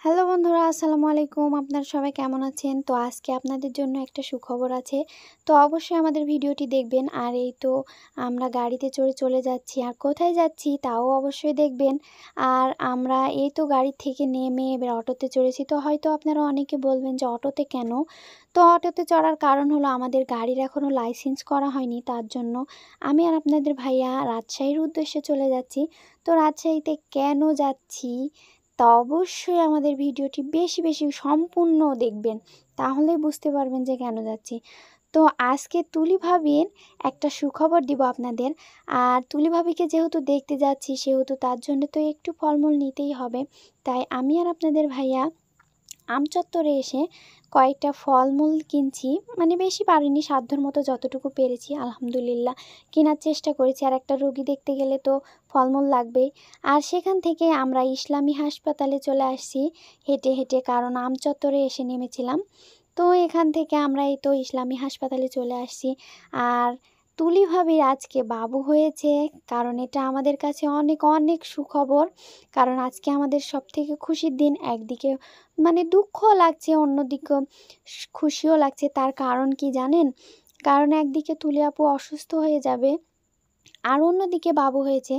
Hello বন্ধুরা, আসসালামু আলাইকুম। আপনারা সবাই কেমন আছেন? তো আজকে আপনাদের জন্য একটা সুখবর আছে। তো অবশ্যই আমাদের ভিডিওটি দেখবেন। আর এই তো আমরা গাড়িতে চড়ে চলে যাচ্ছি। আর কোথায় যাচ্ছি তাও অবশ্যই দেখবেন। আর আমরা এই তো গাড়ি থেকে নেমে এবার অটোতে চড়েছি। তো হয়তো আপনারা অনেকে বলবেন যে অটোতে কেন? তো অটোতে চড়ার কারণ হলো আমাদের গাড়ির এখনও লাইসেন্স করা হয়নি। তার জন্য আমি আর আপনাদের ভাইয়া রাজশাহীর উদ্দেশ্যে চলে যাচ্ছি। তো রাজশাহীতে কেন যাচ্ছি? তা অবশ্যই আমাদের ভিডিওটি বেশি বেশি সম্পূর্ণ দেখবেন, তাহলেই বুঝতে পারবেন যে কেন যাচ্ছি। তো আজকে তুলি ভাবির একটা সুখবর দিব আপনাদের। আর তুলি ভাবিকে যেহেতু দেখতে যাচ্ছি সেহেতু তার জন্য তো একটু ফলমূল নিতেই হবে। তাই আমি আর আপনাদের ভাইয়া আমচত্বরে এসে কয়েকটা ফলমূল কিনছি। মানে বেশি পারিনি, সাধ্যর মতো যতটুকু পেরেছি আলহামদুলিল্লাহ কেনার চেষ্টা করেছি। আর একটা রোগী দেখতে গেলে তো ফলমূল লাগবেই। আর সেখান থেকে আমরা ইসলামী হাসপাতালে চলে আসছি হেঁটে হেঁটে, কারণ আমচত্বরে এসে নেমেছিলাম। তো এখান থেকে আমরা এই তো ইসলামী হাসপাতালে চলে আসছি। আর তুলি ভাবির আজকে বাবু হয়েছে, কারণ এটা আমাদের কাছে অনেক অনেক সুখবর। কারণ আজকে আমাদের সবথেকে খুশির দিন। একদিকে মানে দুঃখও লাগছে, অন্যদিকে খুশিও লাগছে। তার কারণ কি জানেন? কারণ একদিকে তুলি আপু অসুস্থ হয়ে যাবে, আর অন্যদিকে বাবু হয়েছে।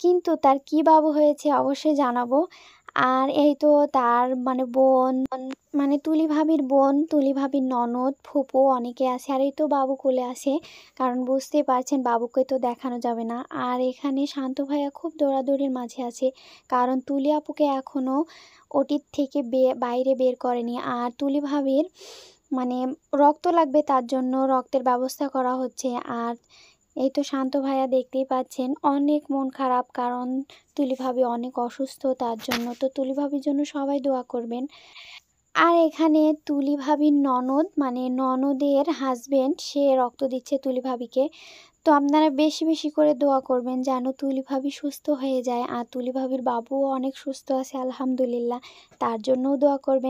কিন্তু তার কি বাবু হয়েছে অবশ্যই জানাবো। আর এই তো তার মানে বোন, মানে তুলি ভাবির বোন, তুলি ভাবির ননদ, ফুপু অনেকে আছে। আর এই তো বাবু কোলে আসে, কারণ বুঝতেই পারছেন বাবুকে তো দেখানো যাবে না। আর এখানে শান্ত ভাইয়া খুব দৌড়াদৌড়ির মাঝে আছে, কারণ তুলি আপুকে এখনও ওটির থেকে বাইরে বের করেনি। আর তুলি ভাবির মানে রক্ত লাগবে, তার জন্য রক্তের ব্যবস্থা করা হচ্ছে। আর এই তো শান্ত ভাইয়া দেখতেই পাচ্ছেন অনেক মন খারাপ, কারণ তুলি ভাবি অনেক অসুস্থ। তার জন্য তো তুলি ভাবির জন্য সবাই দোয়া করবেন। আর এখানে তুলি ভাবির ননদ, মানে ননদের হাজবেন্ড, সে রক্ত দিচ্ছে তুলি ভাবিকে। তো আপনারা বেশি বেশি করে দোয়া করবেন যেন তুলি ভাবি সুস্থ হয়ে যায়। আর তুলি ভাবির বাবুও অনেক সুস্থ আছে আলহামদুলিল্লাহ, তার জন্যও দোয়া করবেন।